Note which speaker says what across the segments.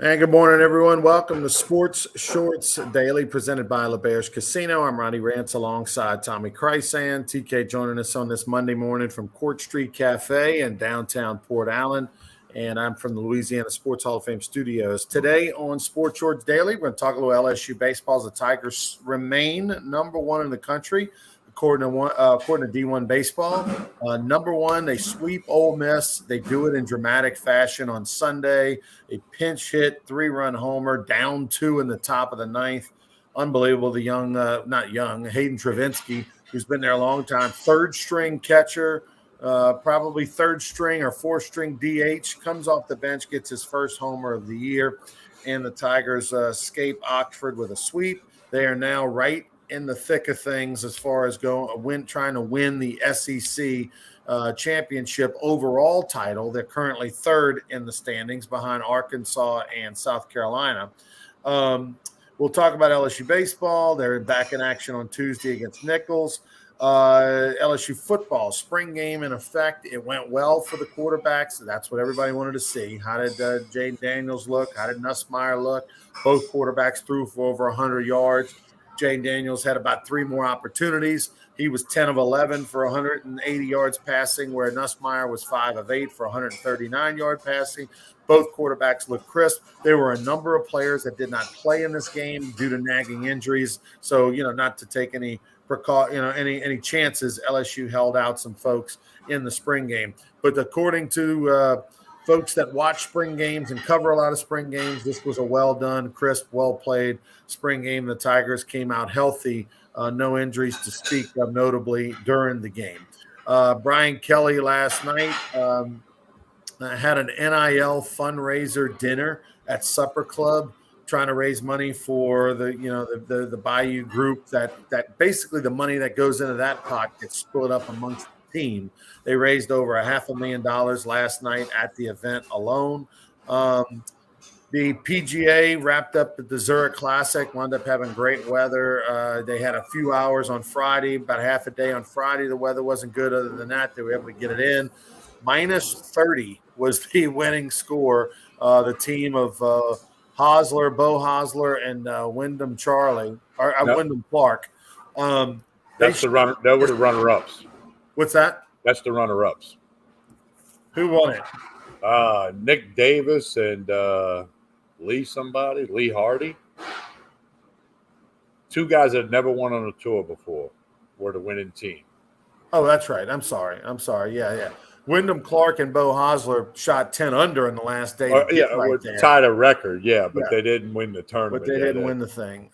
Speaker 1: And good morning, everyone. Welcome to Sports Shorts Daily, presented by LeBear's Casino. I'm Ronnie Rance alongside Tommy Krysan. TK joining us on this Monday morning from Court Street Cafe in downtown Port Allen. And I'm from the Louisiana Sports Hall of Fame studios. Today on Sports Shorts Daily, we're going to talk a little LSU baseball as the Tigers remain number one in the country. According to D1 Baseball, number one, they sweep Ole Miss. They do it in dramatic fashion on Sunday. A pinch hit, 3-run homer, down 2 in the top of the ninth. Unbelievable. The young, not young, Hayden Travinski, who's been there a long time, third-string catcher, probably third-string or fourth-string DH, comes off the bench, gets his first homer of the year, and the Tigers escape Oxford with a sweep. They are now right in the thick of things as far as trying to win the SEC championship overall title. They're currently third in the standings behind Arkansas and South Carolina. We'll talk about LSU baseball. They're back in action on Tuesday against Nichols. LSU football, spring game in effect. It went well for the quarterbacks. That's what everybody wanted to see. How did Jaden Daniels look? How did Nussmeier look? Both quarterbacks threw for over 100 yards. Jaden Daniels had about 3 more opportunities. He was 10 of 11 for 180 yards passing, where Nussmeier was 5 of 8 for 139-yard passing. Both quarterbacks looked crisp. There were a number of players that did not play in this game due to nagging injuries. So, not to take any chances, LSU held out some folks in the spring game. But according to folks that watch spring games and cover a lot of spring games, this was a well-done, crisp, well-played spring game. The Tigers came out healthy, no injuries to speak of notably during the game. Brian Kelly last night had an NIL fundraiser dinner at Supper Club, trying to raise money for the Bayou group. That basically the money that goes into that pot gets split up amongst the team. They raised over $500,000 last night at the event alone. The PGA wrapped up at the Zurich Classic, wound up having great weather. They had a few hours on Friday, about half a day on Friday. The weather wasn't good. Other than that, they were able to get it in. Minus 30 was the winning score. The team of Bo Hosler, and Wyndham Clark.
Speaker 2: That's the runner. They were the runner-ups.
Speaker 1: What's that?
Speaker 2: That's the runner-ups.
Speaker 1: Who won
Speaker 2: it? Nick Davis and Lee Hardy. 2 guys that never won on a tour before were the winning team.
Speaker 1: Oh, that's right. I'm sorry. Yeah. Wyndham Clark and Bo Hosler shot 10 under in the last day.
Speaker 2: Tied a record, but they didn't win the tournament.
Speaker 1: But they didn't win the thing.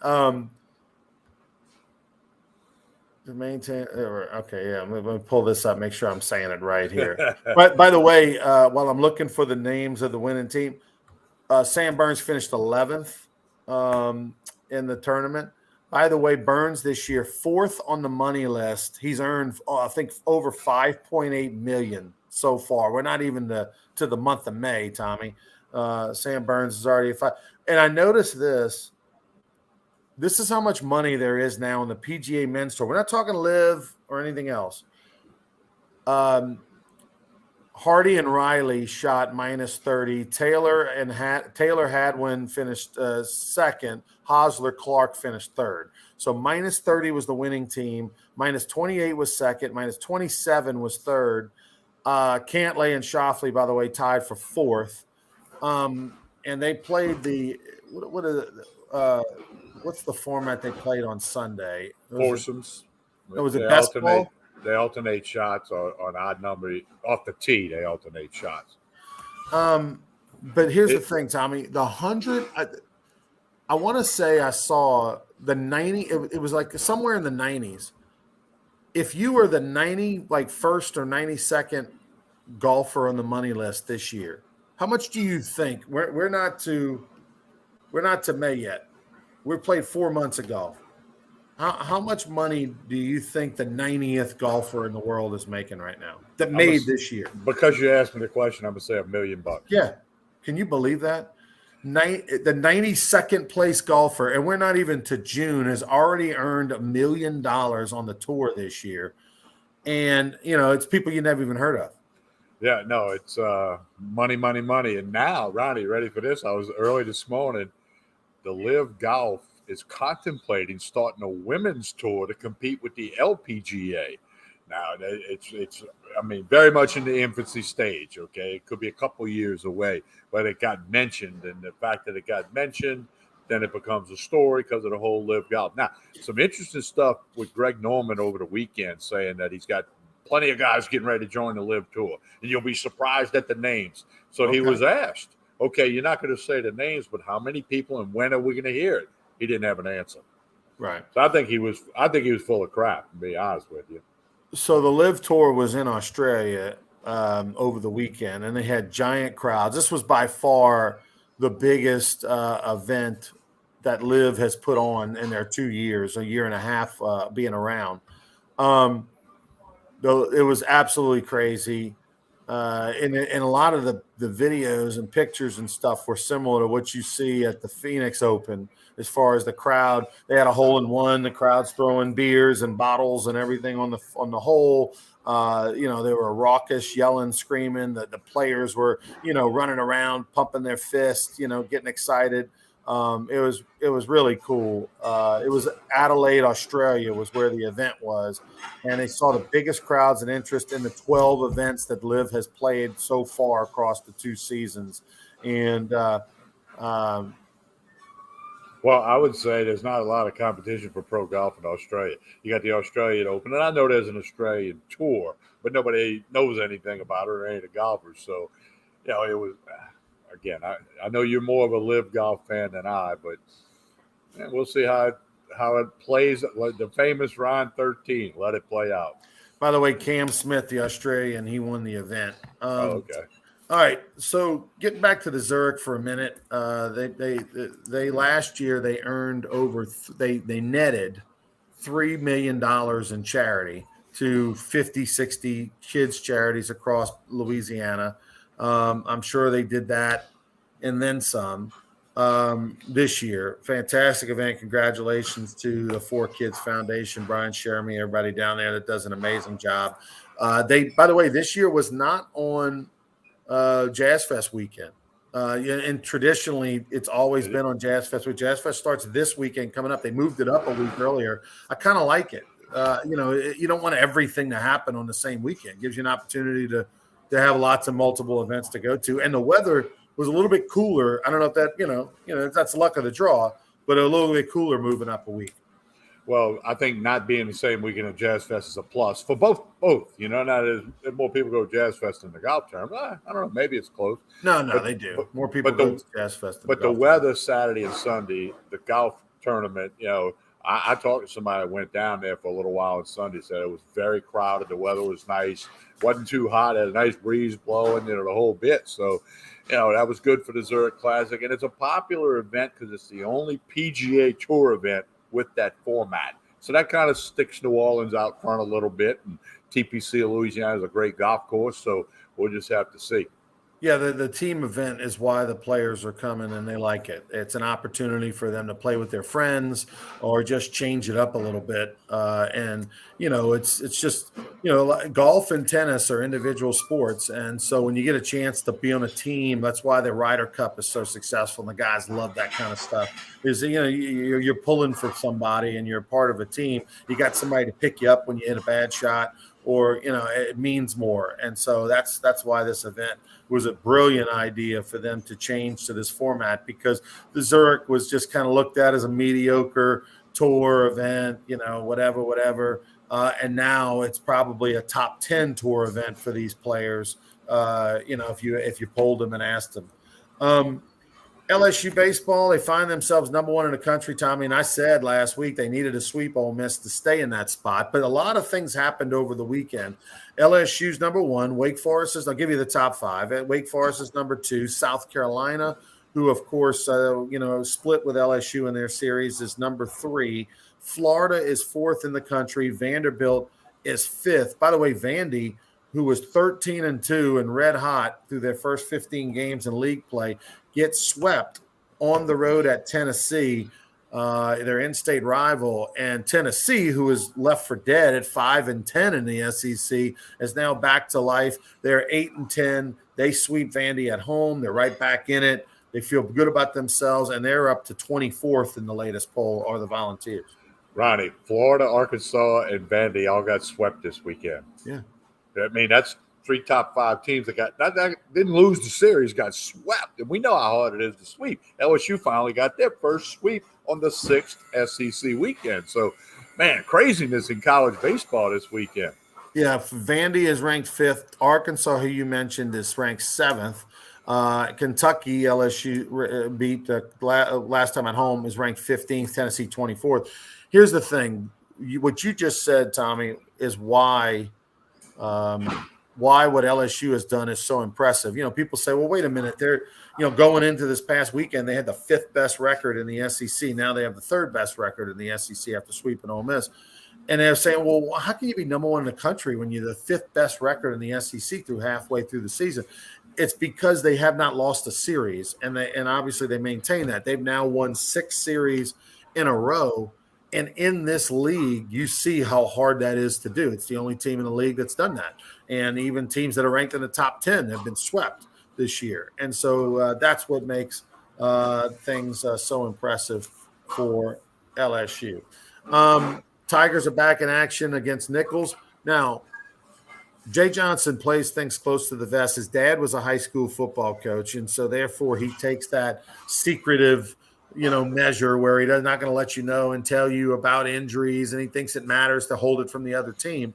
Speaker 1: To maintain, okay, yeah. Let me pull this up, make sure I'm saying it right here. But by the way, while I'm looking for the names of the winning team, Sam Burns finished 11th in the tournament. By the way, Burns this year 4th on the money list. He's earned, I think, over $5.8 million so far. We're not even to the month of May, Tommy. Sam Burns is already 5. And I noticed this. This is how much money there is now in the PGA Men's Tour. We're not talking live or anything else. Hardy and Riley shot minus 30. Taylor Hadwin finished second. Hosler Clark finished third. So minus 30 was the winning team. Minus 28 was second. Minus 27 was third. Cantlay and Shoffley, by the way, tied for fourth. And they played what's the format they played on Sunday?
Speaker 2: Foursomes.
Speaker 1: Was it best ball?
Speaker 2: They alternate shots on odd number. Off the tee, they alternate shots.
Speaker 1: But here's the thing, Tommy. The 100, I want to say I saw the 90. It was like somewhere in the 90s. If you were the 91st or 92nd golfer on the money list this year, how much do you think? We're not to May yet. We played 4 months of golf. How much money do you think the 90th golfer in the world is making right now that made this year?
Speaker 2: Because you asked me the question, I'm going to say $1 million.
Speaker 1: Yeah. Can you believe that? The 92nd place golfer, and we're not even to June, has already earned $1 million on the tour this year. And, it's people you never even heard of.
Speaker 2: Yeah, no, it's money, money, money. And now, Ronnie, ready for this? I was early this morning. The Live Golf is contemplating starting a women's tour to compete with the LPGA. Now, it's I mean, very much in the infancy stage. Okay, it could be a couple years away, but it got mentioned, and the fact that it got mentioned, then it becomes a story because of the whole Live Golf. Now, some interesting stuff with Greg Norman over the weekend, saying that he's got plenty of guys getting ready to join the Live Tour, and you'll be surprised at the names. So he
Speaker 1: Okay.
Speaker 2: was asked, okay, you're not going to say the names, but how many people and when are we going to hear it? He didn't have an answer.
Speaker 1: Right.
Speaker 2: So I think he was full of crap, to be honest with you.
Speaker 1: So the Live Tour was in Australia over the weekend, and they had giant crowds. This was by far the biggest event that Live has put on in their 2 years, a year and a half being around. Um, Though it was absolutely crazy. And a lot of the videos and pictures and stuff were similar to what you see at the Phoenix Open as far as the crowd. They had a hole in one, the crowd's throwing beers and bottles and everything on the hole. They were raucous, yelling, screaming. The players were, running around, pumping their fists, getting excited. It was really cool. It was Adelaide, Australia, was where the event was, and they saw the biggest crowds and interest in the 12 events that Liv has played so far across the 2 seasons. And um,
Speaker 2: Well, I would say there's not a lot of competition for pro golf in Australia. You got the Australian Open, and I know there's an Australian tour, but nobody knows anything about it or any of the golfers. So, it was again. I know you're more of a live golf fan than I, but we'll see how it plays. Like the famous Ron 13. Let it play out.
Speaker 1: by the way, Cam Smith, the Australian, he won the event.
Speaker 2: Oh, okay.
Speaker 1: All right, so getting back to the Zurich for a minute, they last year they earned they netted $3 million in charity to 50, 60 kids charities across Louisiana. I'm sure they did that and then some this year. Fantastic event. Congratulations to the Four Kids Foundation, Brian Sheremy, everybody down there that does an amazing job. By the way, this year was not on Jazz Fest weekend. And traditionally, it's always been on Jazz Fest. Jazz Fest starts this weekend coming up. They moved it up a week earlier. I kind of like it. You don't want everything to happen on the same weekend. It gives you an opportunity to have lots of multiple events to go to. And the weather was a little bit cooler. I don't know if that, that's luck of the draw, but a little bit cooler moving up a week.
Speaker 2: Well, I think not being the same weekend of Jazz Fest is a plus for both. Not as more people go to Jazz Fest than the golf tournament. I don't know. Maybe it's close.
Speaker 1: No,
Speaker 2: but,
Speaker 1: they do.
Speaker 2: But,
Speaker 1: More people go to Jazz Fest.
Speaker 2: But the weather Saturday and Sunday, the golf tournament, I talked to somebody that went down there for a little while on Sunday, said it was very crowded. The weather was nice. Wasn't too hot. Had a nice breeze blowing, the whole bit. So, that was good for the Zurich Classic. And it's a popular event because it's the only PGA Tour event with that format. So that kind of sticks New Orleans out front a little bit. And TPC of Louisiana is a great golf course. So we'll just have to see.
Speaker 1: Yeah, the team event is why the players are coming and they like it. It's an opportunity for them to play with their friends or just change it up a little bit. It's just, golf and tennis are individual sports. And so when you get a chance to be on a team, that's why the Ryder Cup is so successful. And the guys love that kind of stuff. Is, you're pulling for somebody and you're part of a team. You got somebody to pick you up when you hit a bad shot, or it means more. And so that's why this event was a brilliant idea for them to change to this format, because the Zurich was just kind of looked at as a mediocre tour event, whatever. And now it's probably a top 10 tour event for these players. If you polled them and asked them. LSU baseball, they find themselves number one in the country, Tommy. And I said last week they needed to sweep Ole Miss to stay in that spot. But a lot of things happened over the weekend. LSU's number one. Wake Forest is, I'll give you the top five. Wake Forest is number two. South Carolina, who, of course, split with LSU in their series, is number three. Florida is fourth in the country. Vanderbilt is fifth. By the way, Vandy, who was 13-2 and red hot through their first 15 games in league play, gets swept on the road at Tennessee. their in-state rival, and Tennessee, who is left for dead at 5-10 in the SEC, is now back to life. They're 8-10. They sweep Vandy at home. They're right back in it. They feel good about themselves, and they're up to 24th in the latest poll, are the Volunteers.
Speaker 2: Ronnie, Florida, Arkansas, and Vandy all got swept this weekend.
Speaker 1: Yeah.
Speaker 2: I mean, that's 3 top 5 teams that didn't lose the series, got swept. And we know how hard it is to sweep. LSU finally got their first sweep on the 6th SEC weekend. So, man, craziness in college baseball this weekend.
Speaker 1: Yeah, Vandy is ranked 5th. Arkansas, who you mentioned, is ranked 7th. Kentucky, LSU beat last time at home, is ranked 15th. Tennessee, 24th. Here's the thing. What you just said, Tommy, is why what LSU has done is so impressive. People say, well, wait a minute. They're, going into this past weekend, they had the 5th best record in the SEC. Now they have the 3rd best record in the SEC after sweeping Ole Miss. And they're saying, well, how can you be number 1 in the country when you're the 5th best record in the SEC through halfway through the season? It's because they have not lost a series, and obviously they maintain that. They've now won 6 series in a row. And in this league, you see how hard that is to do. It's the only team in the league that's done that. And even teams that are ranked in the top 10 have been swept this year. And so that's what makes things so impressive for LSU. Tigers are back in action against Nichols. Now, Jay Johnson plays things close to the vest. His dad was a high school football coach, and so therefore he takes that secretive measure where he's not going to let you know and tell you about injuries, and he thinks it matters to hold it from the other team.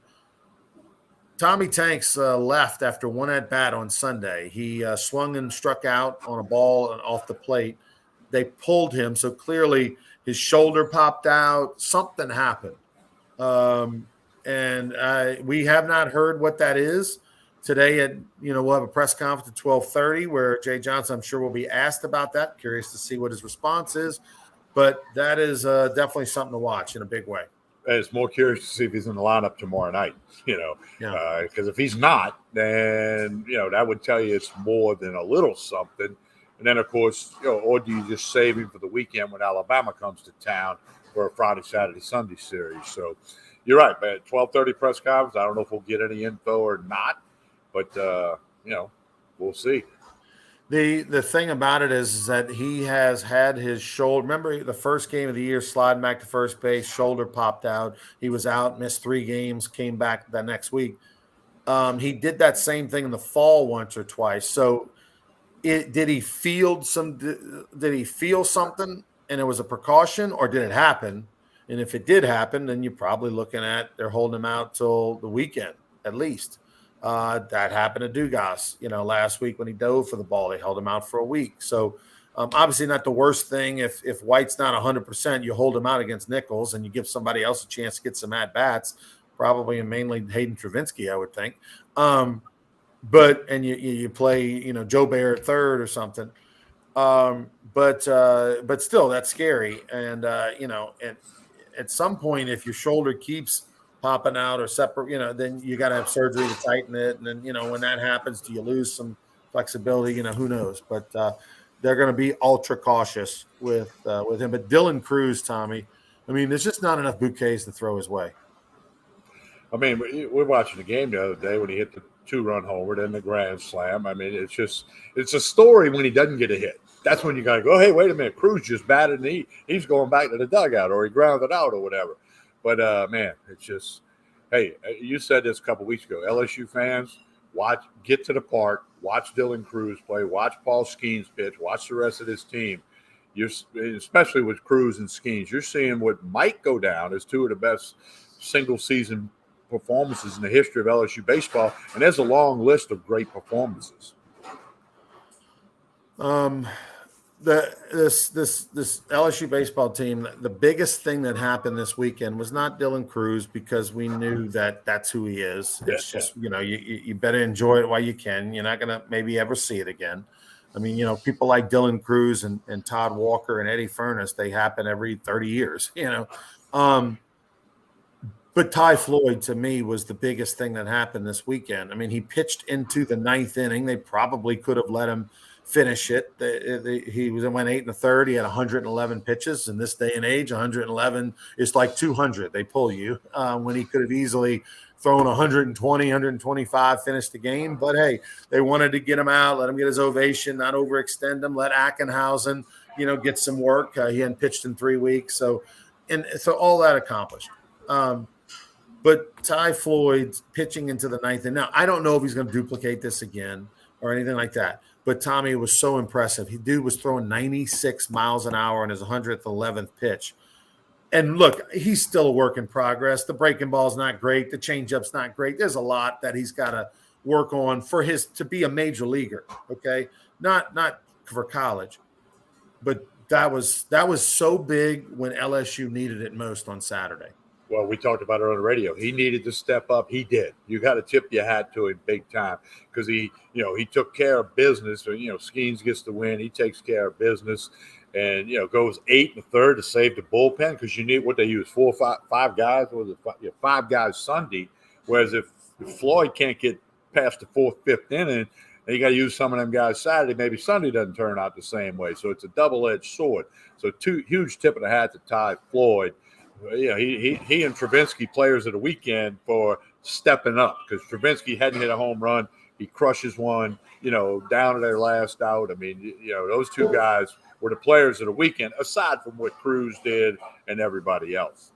Speaker 1: Tommy Tanks left after 1 at-bat on Sunday. He swung and struck out on a ball off the plate. They pulled him, so clearly his shoulder popped out. Something happened. And we have not heard what that is. Today, we'll have a press conference at 12:30 where Jay Johnson, I'm sure, will be asked about that. Curious to see what his response is. But that is definitely something to watch in a big way.
Speaker 2: It's more curious to see if he's in the lineup tomorrow night, because if he's not, then, that would tell you it's more than a little something. And then, of course, or do you just save him for the weekend when Alabama comes to town for a Friday, Saturday, Sunday series? So you're right, man. 12:30 press conference. I don't know if we'll get any info or not. But, we'll see.
Speaker 1: The thing about it is that he has had his shoulder. Remember the first game of the year, sliding back to first base, shoulder popped out. He was out, missed 3 games, came back the next week. He did that same thing in the fall once or twice. So did he feel something and it was a precaution, or did it happen? And if it did happen, then you're probably looking at they're holding him out till the weekend at least. That happened to Dugas, last week when he dove for the ball. They held him out for a week. So obviously not the worst thing. If White's not 100%, you hold him out against Nichols and you give somebody else a chance to get some at-bats, probably and mainly Hayden Travinski, I would think. But you play, Joe Bear at third or something. But still, that's scary. And, and at some point, if your shoulder keeps popping out or separate, then you got to have surgery to tighten it. And then, when that happens, do you lose some flexibility? Who knows? But they're going to be ultra cautious with him. But Dylan Cruz, Tommy, there's just not enough bouquets to throw his way.
Speaker 2: We're watching the game the other day when he hit the 2-run homer, then the grand slam. It's a story when he doesn't get a hit. That's when you got to go, hey, wait a minute, Cruz just batted and he's going back to the dugout, or he grounded out or whatever. But, man, it's just, hey, you said this a couple weeks ago. LSU fans, get to the park, watch Dylan Cruz play, watch Paul Skeens pitch, watch the rest of this team. Especially with Cruz and Skeens, you're seeing what might go down as 2 of the best single-season performances in the history of LSU baseball, and there's a long list of great performances.
Speaker 1: This LSU baseball team, the biggest thing that happened this weekend was not Dylan Cruz, because we knew that that's who he is. It's just, you better enjoy it while you can. You're not going to maybe ever see it again. People like Dylan Cruz and Todd Walker and Eddie Furness, they happen every 30 years, But Ty Floyd, to me, was the biggest thing that happened this weekend. He pitched into the 9th inning. They probably could have let him finish it. He went 8 1/3. He had 111 pitches. In this day and age, 111 is like 200. They pull you when he could have easily thrown 120, 125, finished the game. But hey, they wanted to get him out, let him get his ovation, not overextend him, let Ackenhausen, get some work. He hadn't pitched in 3 weeks. So all that accomplished. But Ty Floyd's pitching into the ninth. And now I don't know if he's going to duplicate this again or anything like that. But Tommy was so impressive. Dude was throwing 96 miles an hour on his 100th, 11th pitch. And look, he's still a work in progress. The breaking ball's not great. The changeup's not great. There's a lot that he's got to work on to be a major leaguer. Okay, not for college, but that was so big when LSU needed it most on Saturday.
Speaker 2: Well, we talked about it on the radio. He needed to step up. He did. You got to tip your hat to him big time because he took care of business. Skeens gets the win. He takes care of business. And goes 8 1/3 to save the bullpen because you need what they use 4 or 5 guys. What was it? 5 guys Sunday. Whereas if Floyd can't get past the 4th, 5th inning, and you got to use some of them guys Saturday. Maybe Sunday doesn't turn out the same way. So it's a double-edged sword. So huge tip of the hat to Ty Floyd. He and Travinsky players of the weekend for stepping up because Travinsky hadn't hit a home run. He crushes one. Down to their last out. I mean, those two guys were the players of the weekend, aside from what Cruz did and everybody else.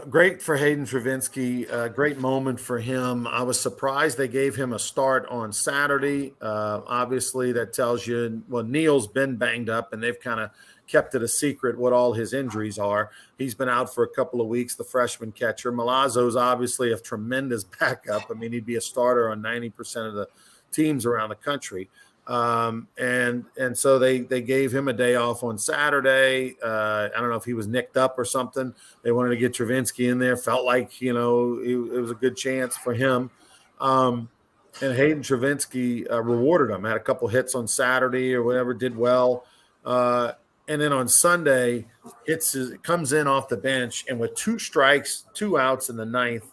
Speaker 1: Great for Hayden Travinsky. Great moment for him. I was surprised they gave him a start on Saturday. Obviously, that tells you, Neal's been banged up, and they've kind of kept it a secret what all his injuries are. He's been out for a couple of weeks, the freshman catcher. Milazzo's obviously a tremendous backup. I mean, he'd be a starter on 90% of the teams around the country. And so they gave him a day off on Saturday. I don't know if he was nicked up or something. They wanted to get Travinsky in there. Felt like, it was a good chance for him. And Hayden Travinsky rewarded him. Had a couple hits on Saturday or whatever, did well. And then on Sunday, comes in off the bench and with 2 strikes, 2 outs in the ninth,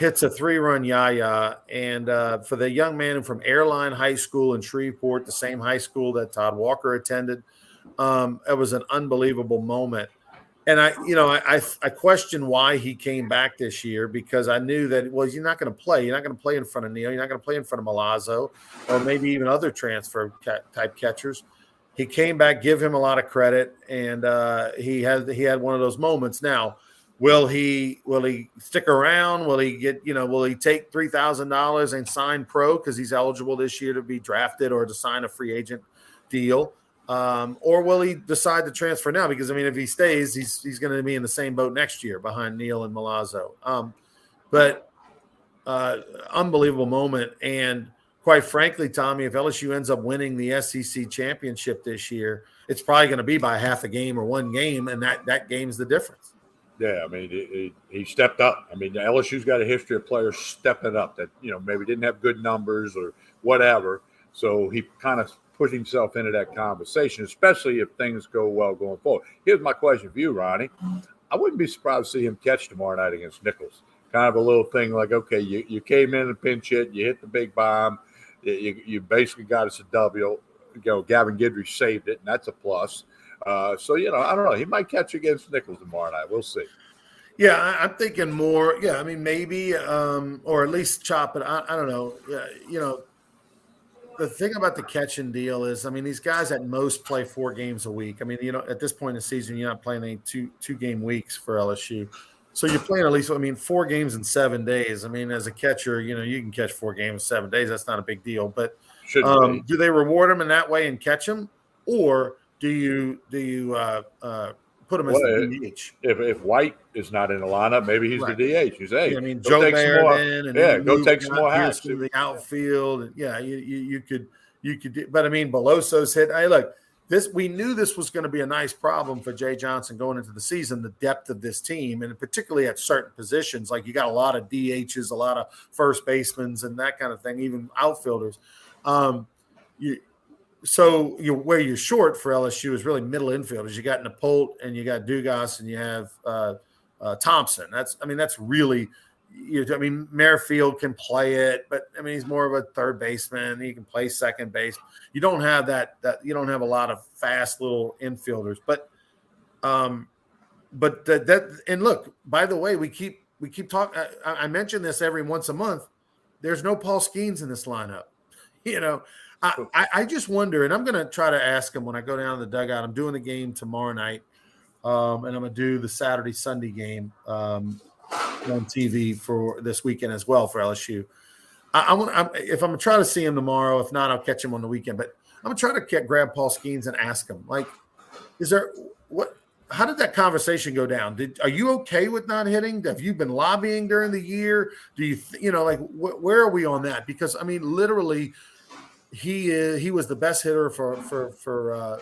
Speaker 1: hits a 3-run yaya. And for the young man from Airline High School in Shreveport, the same high school that Todd Walker attended, it was an unbelievable moment. And I questioned why he came back this year because I knew that, you're not going to play. You're not going to play in front of Neal. You're not going to play in front of Milazzo or maybe even other transfer type catchers. He came back, give him a lot of credit, and he had one of those moments. Now, will he stick around? Will he get will he take $3,000 and sign pro because he's eligible this year to be drafted or to sign a free agent deal? Or will he decide to transfer now? Because if he stays, he's going to be in the same boat next year behind Neal and Milazzo. But unbelievable moment. And quite frankly, Tommy, if LSU ends up winning the SEC championship this year, it's probably going to be by half a game or 1 game, and that game's the difference.
Speaker 2: Yeah, he stepped up. LSU's got a history of players stepping up that, maybe didn't have good numbers or whatever. So he kind of put himself into that conversation, especially if things go well going forward. Here's my question for you, Ronnie. I wouldn't be surprised to see him catch tomorrow night against Nichols. Kind of a little thing like, okay, you came in and pinch hit, you hit the big bomb, you basically got us a W. Gavin Guidry saved it, and that's a plus. So, I don't know. He might catch against Nichols tomorrow night. We'll see.
Speaker 1: Yeah, I'm thinking more. Yeah, maybe, or at least chop it. I don't know. The thing about the catching deal is, these guys at most play 4 games a week. At this point in the season, you're not playing any two-game weeks for LSU. So you're playing at least, 4 games in 7 days. As a catcher, you can catch 4 games in 7 days. That's not a big deal. But do they reward him in that way and catch him, or do you put him as the DH?
Speaker 2: If White is not in the lineup, maybe he's right. The DH. You say,
Speaker 1: Joe Baird
Speaker 2: go take some more hats
Speaker 1: in the outfield. Yeah, you could. But Belosso's hit. Hey, look. We knew this was going to be a nice problem for Jay Johnson going into the season, the depth of this team, and particularly at certain positions. Like you got a lot of DHs, a lot of first basemen and that kind of thing, even outfielders. Where you're short for LSU is really middle infielders. You got Napolt and you got Dugas and you have Thompson. That's really I mean, Merrifield can play it, but I mean, he's more of a third baseman. He can play second base. You don't have that you don't have a lot of fast little infielders, but that and look, by the way, we keep talking. I mention this every once a month. There's no Paul Skeens in this lineup. I just wonder, and I'm going to try to ask him when I go down to the dugout. I'm doing the game tomorrow night, and I'm going to do the Saturday Sunday game on TV for this weekend as well for LSU. If I'm going to try to see him tomorrow, if not, I'll catch him on the weekend. But I'm going to try to grab Paul Skeens and ask him, like, is there what? How did that conversation go down? Are you okay with not hitting? Have you been lobbying during the year? Do you, where are we on that? Because I mean, literally, he was the best hitter for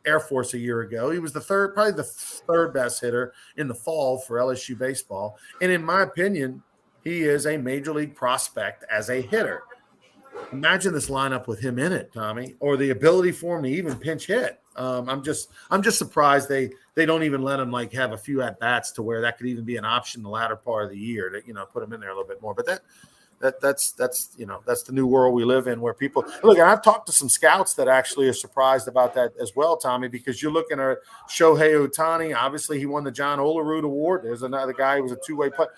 Speaker 1: Air Force a year ago. He was probably the third best hitter in the fall for LSU baseball. And in my opinion, he is a major league prospect as a hitter. Imagine this lineup with him in it, Tommy, or the ability for him to even pinch hit. I'm just surprised they don't even let him like have a few at bats to where that could even be an option in the latter part of the year to put him in there a little bit more. But that's the new world we live in, where people look. And I've talked to some scouts that actually are surprised about that as well, Tommy, because you're looking at Shohei Ohtani. Obviously, he won the John Olerud Award. There's another guy who was a two-way player.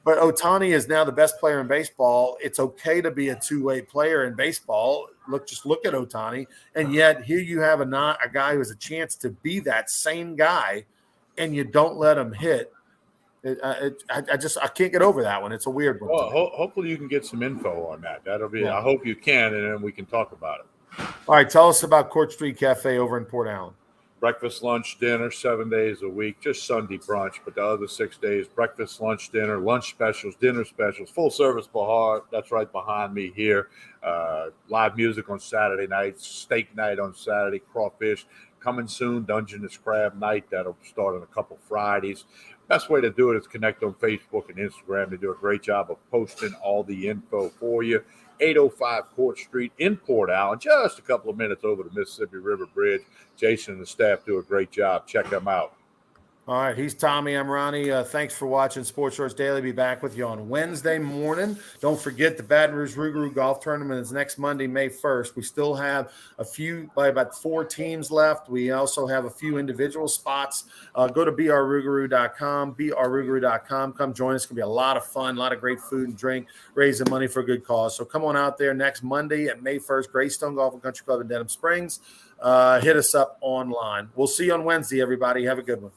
Speaker 1: But Ohtani is now the best player in baseball. It's okay to be a two-way player in baseball. Just look at Ohtani, and yet here you have a guy who has a chance to be that same guy, and you don't let him hit. I can't get over that one. It's a weird one.
Speaker 2: Well, hopefully you can get some info on that. That'll be. Yeah. I hope you can, and then we can talk about it.
Speaker 1: All right, tell us about Court Street Cafe over in Port Allen.
Speaker 2: Breakfast, lunch, dinner, 7 days a week, just Sunday brunch. But the other 6 days, breakfast, lunch, dinner, lunch specials, dinner specials, full service Bahar. That's right behind me here. Live music on Saturday nights, steak night on Saturday, crawfish. Coming soon, Dungeness Crab Night. That'll start on a couple Fridays. Best way to do it is connect on Facebook and Instagram. They do a great job of posting all the info for you. 805 Court Street in Port Allen, just a couple of minutes over the Mississippi River Bridge. Jason and the staff do a great job. Check them out.
Speaker 1: All right, he's Tommy. I'm Ronnie. Thanks for watching Sports Shorts Daily. Be back with you on Wednesday morning. Don't forget the Baton Rouge Rougarou Golf Tournament is next Monday, May 1st. We still have about 4 teams left. We also have a few individual spots. Go to brrougarou.com, Come join us. It's going to be a lot of fun, a lot of great food and drink, raising money for a good cause. So come on out there next Monday at May 1st, Greystone Golf and Country Club in Denham Springs. Hit us up online. We'll see you on Wednesday, everybody. Have a good one.